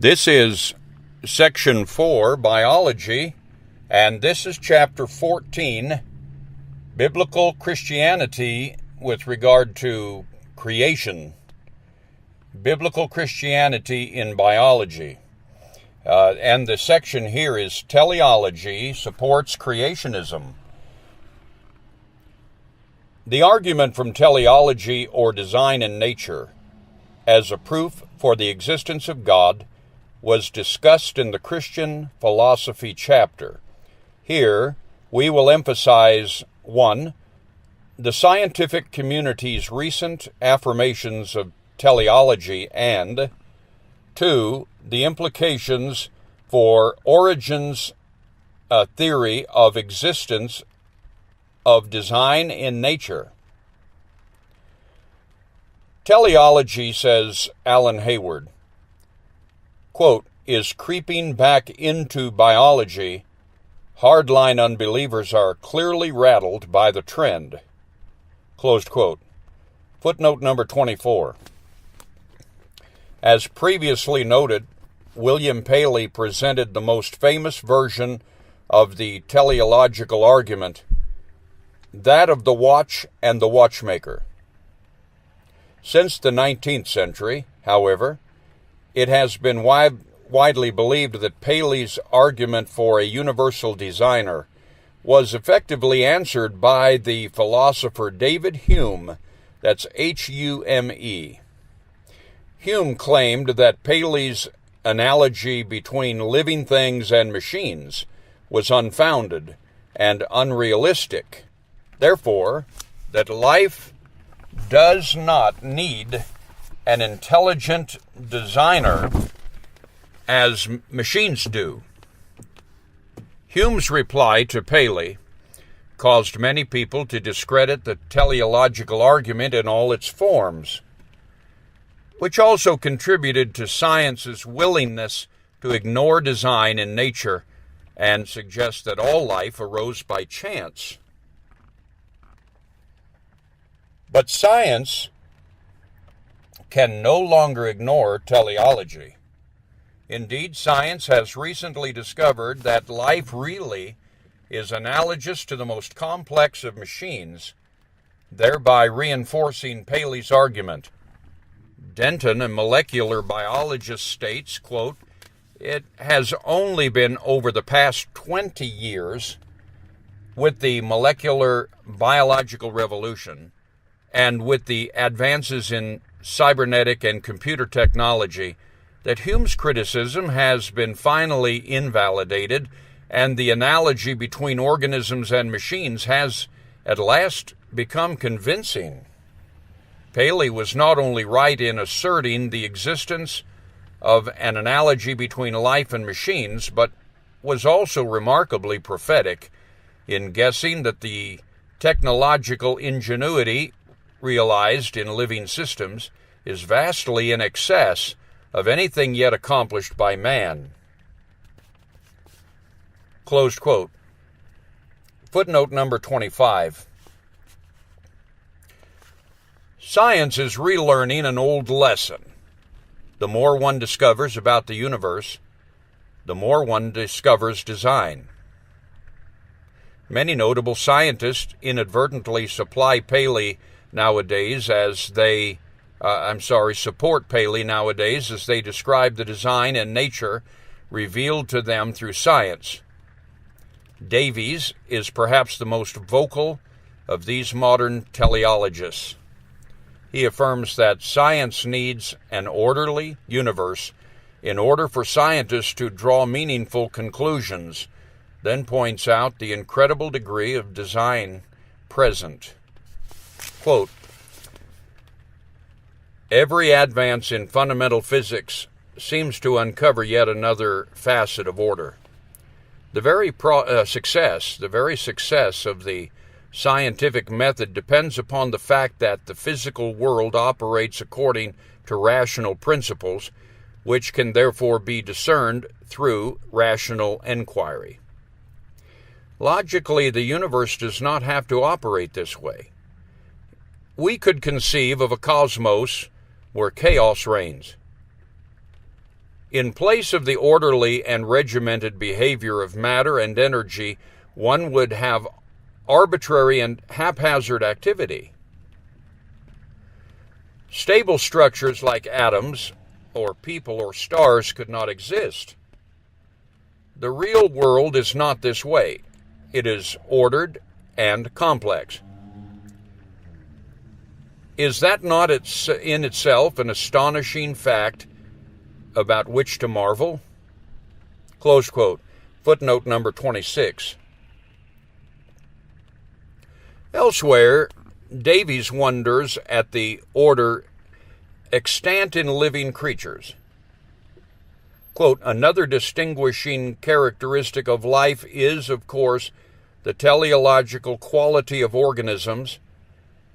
This is Section 4, Biology, and this is Chapter 14, Biblical Christianity with regard to creation. Biblical Christianity in Biology. And the section here is Teleology supports creationism. The argument from teleology or design in nature as a proof for the existence of God was discussed in the Christian philosophy chapter. Here, we will emphasize 1. The scientific community's recent affirmations of teleology, and 2. The implications for Origen's theory of existence of design in nature. Teleology, says Alan Hayward, quote, is creeping back into biology. Hardline unbelievers are clearly rattled by the trend. Closed quote. Footnote number 24. As previously noted, William Paley presented the most famous version of the teleological argument, that of the watch and the watchmaker. Since the 19th century, however, it has been widely believed that Paley's argument for a universal designer was effectively answered by the philosopher David Hume, that's Hume. Hume claimed that Paley's analogy between living things and machines was unfounded and unrealistic. Therefore, that life does not need an intelligent designer as machines do. Hume's reply to Paley caused many people to discredit the teleological argument in all its forms, which also contributed to science's willingness to ignore design in nature and suggest that all life arose by chance. But science can no longer ignore teleology. Indeed, science has recently discovered that life really is analogous to the most complex of machines, thereby reinforcing Paley's argument. Denton, a molecular biologist, states, quote, it has only been over the past 20 years with the molecular biological revolution and with the advances in cybernetic and computer technology that Hume's criticism has been finally invalidated, and the analogy between organisms and machines has at last become convincing. Paley was not only right in asserting the existence of an analogy between life and machines, but was also remarkably prophetic in guessing that the technological ingenuity realized in living systems is vastly in excess of anything yet accomplished by man. Closed quote. Footnote number 25. Science is relearning an old lesson. The more one discovers about the universe, the more one discovers design. Many notable scientists inadvertently support Paley nowadays as they describe the design and nature revealed to them through science. Davies is perhaps the most vocal of these modern teleologists. He affirms that science needs an orderly universe in order for scientists to draw meaningful conclusions, then points out the incredible degree of design present. Quote, every advance in fundamental physics seems to uncover yet another facet of order. The very success of the scientific method depends upon the fact that the physical world operates according to rational principles, which can therefore be discerned through rational inquiry. Logically, the universe does not have to operate this way. We could conceive of a cosmos where chaos reigns. In place of the orderly and regimented behavior of matter and energy, one would have arbitrary and haphazard activity. Stable structures like atoms, or people, or stars could not exist. The real world is not this way. It is ordered and complex. Is that not in itself an astonishing fact about which to marvel? Close quote. Footnote number 26. Elsewhere, Davies wonders at the order extant in living creatures. Quote, another distinguishing characteristic of life is, of course, the teleological quality of organisms.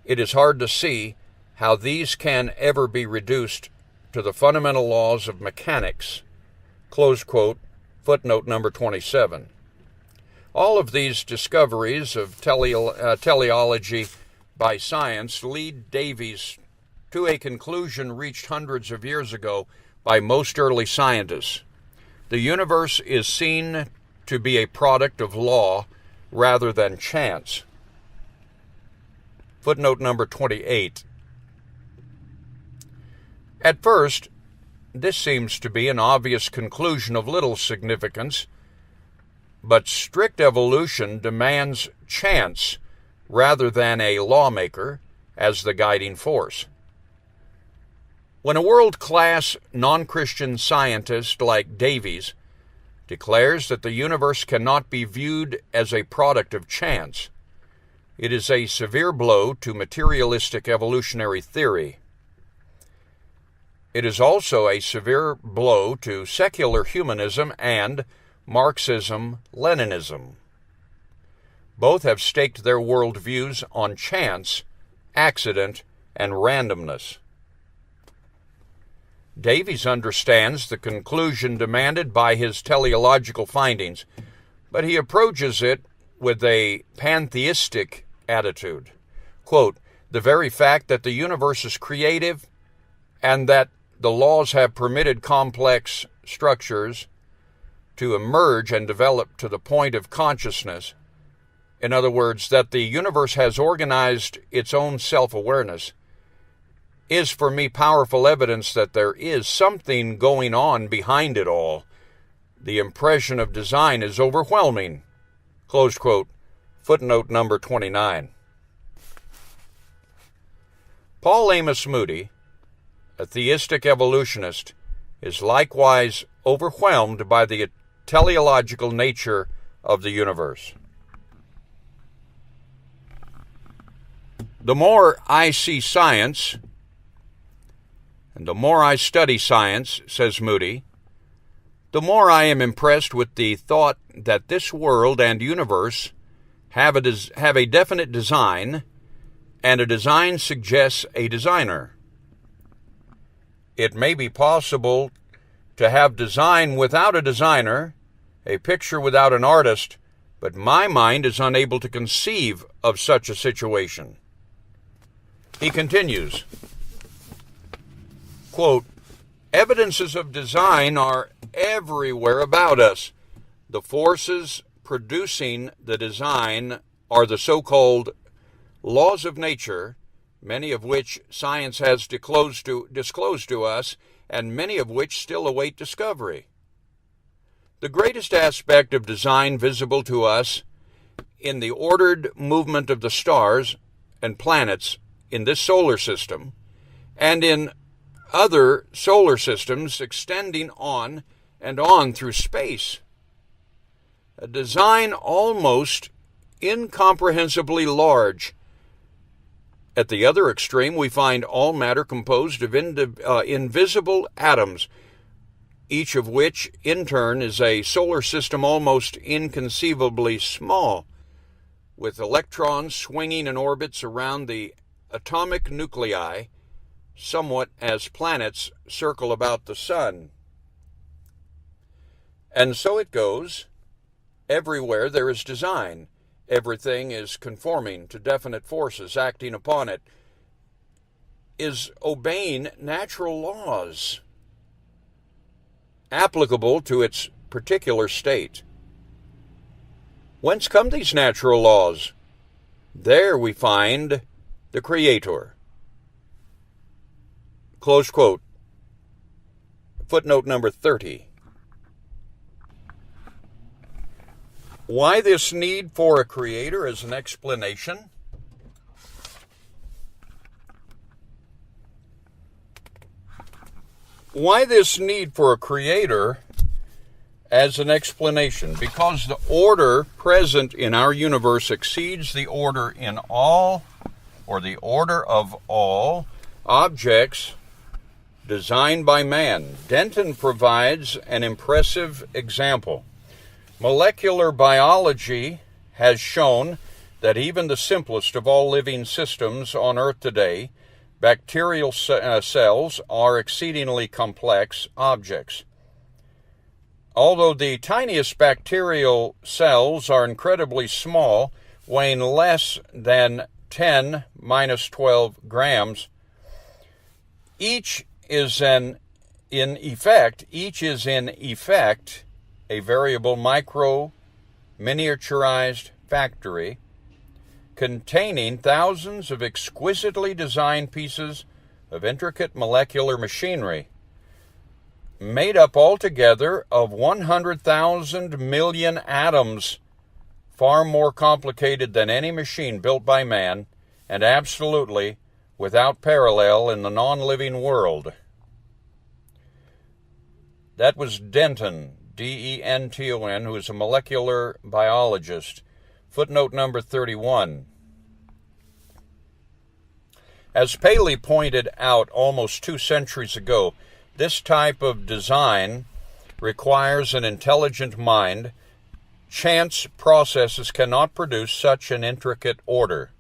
It is hard to see how these can ever be reduced to the fundamental laws of mechanics. Close quote. Footnote number 27. All of these discoveries of teleology by science lead Davies to a conclusion reached hundreds of years ago by most early scientists. The universe is seen to be a product of law rather than chance. Footnote number 28. At first, this seems to be an obvious conclusion of little significance, but strict evolution demands chance rather than a lawmaker as the guiding force. When a world-class non-Christian scientist like Davies declares that the universe cannot be viewed as a product of chance, it is a severe blow to materialistic evolutionary theory. It is also a severe blow to secular humanism and Marxism-Leninism. Both have staked their worldviews on chance, accident, and randomness. Davies understands the conclusion demanded by his teleological findings, but he approaches it with a pantheistic attitude. Quote, the very fact that the universe is creative and that the laws have permitted complex structures to emerge and develop to the point of consciousness, in other words, that the universe has organized its own self-awareness, is for me powerful evidence that there is something going on behind it all. The impression of design is overwhelming. Close quote. Footnote number 29. Paul Amos Moody, a theistic evolutionist, is likewise overwhelmed by the teleological nature of the universe. The more I see science, and the more I study science, says Moody, the more I am impressed with the thought that this world and universe have a definite design, and a design suggests a designer. It may be possible to have design without a designer, a picture without an artist, but my mind is unable to conceive of such a situation. He continues, quote, evidences of design are everywhere about us. The forces producing the design are the so-called laws of nature, many of which science has disclosed to us, and many of which still await discovery. The greatest aspect of design visible to us in the ordered movement of the stars and planets in this solar system, and in other solar systems extending on and on through space. A design almost incomprehensibly large. At the other extreme, we find all matter composed of invisible atoms, each of which, in turn, is a solar system almost inconceivably small, with electrons swinging in orbits around the atomic nuclei, somewhat as planets circle about the sun. And so it goes. Everywhere there is design. Everything is conforming to definite forces acting upon it, is obeying natural laws. applicable to its particular state. Whence come these natural laws? There we find the Creator. Close quote. Footnote number 30. Why this need for a creator as an explanation? Why this need for a creator as an explanation? Because the order present in our universe exceeds the order in all, or the order of all, objects designed by man. Denton provides an impressive example. Molecular biology has shown that even the simplest of all living systems on Earth today, bacterial cells, are exceedingly complex objects. Although the tiniest bacterial cells are incredibly small, weighing less than 10⁻12 grams, each is in effect a variable miniaturized factory containing thousands of exquisitely designed pieces of intricate molecular machinery, made up altogether of 100,000 million atoms, far more complicated than any machine built by man, and absolutely without parallel in the non-living world. That was Denton, D-E-N-T-O-N, who is a molecular biologist. Footnote number 31. As Paley pointed out almost 2 centuries ago, this type of design requires an intelligent mind. Chance processes cannot produce such an intricate order.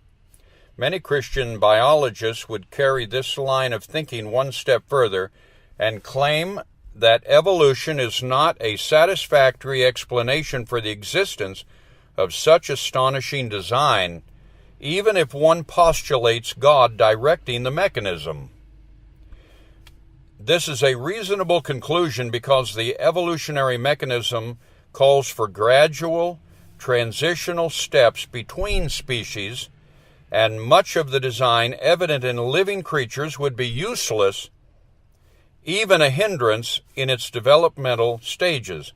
Many Christian biologists would carry this line of thinking one step further and claim that evolution is not a satisfactory explanation for the existence of such astonishing design, even if one postulates God directing the mechanism. This is a reasonable conclusion because the evolutionary mechanism calls for gradual, transitional steps between species, and much of the design evident in living creatures would be useless, even a hindrance in its developmental stages.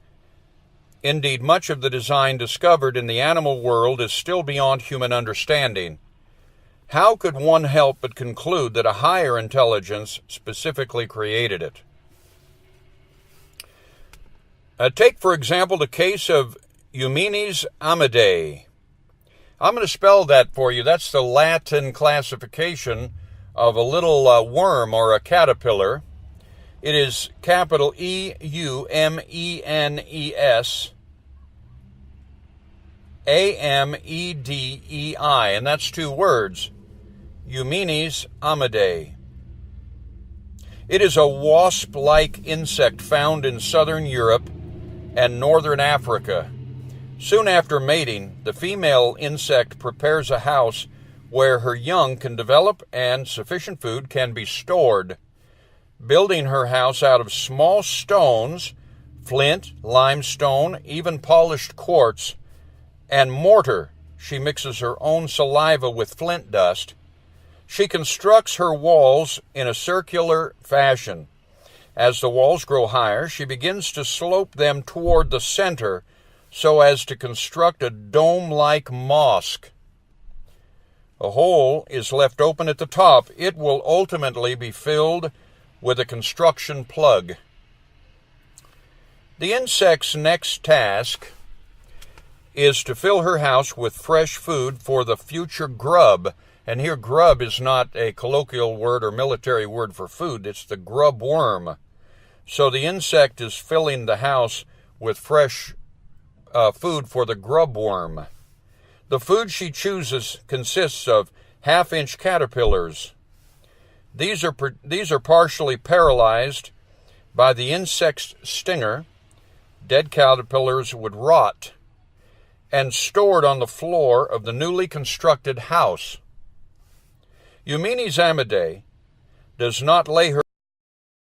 Indeed, much of the design discovered in the animal world is still beyond human understanding. How could one help but conclude that a higher intelligence specifically created it? Take, for example, the case of Eumenes Amidae. I'm going to spell that for you. That's the Latin classification of a little worm or a caterpillar. It is capital E-U-M-E-N-E-S A-M-E-D-E-I, and that's 2 words, Eumenes Amidae. It is a wasp-like insect found in southern Europe and northern Africa. Soon after mating, the female insect prepares a house where her young can develop and sufficient food can be stored. Building her house out of small stones, flint, limestone, even polished quartz, and mortar. She mixes her own saliva with flint dust. She constructs her walls in a circular fashion. As the walls grow higher, she begins to slope them toward the center so as to construct a dome-like mosque. A hole is left open at the top. It will ultimately be filled with a construction plug. The insect's next task is to fill her house with fresh food for the future grub. And here, grub is not a colloquial word or military word for food. It's the grub worm. So the insect is filling the house with fresh food for the grub worm. The food she chooses consists of half-inch caterpillars. These are partially paralyzed by the insect's stinger. Dead caterpillars would rot and stored on the floor of the newly constructed house. Eumenes Amidae does not lay her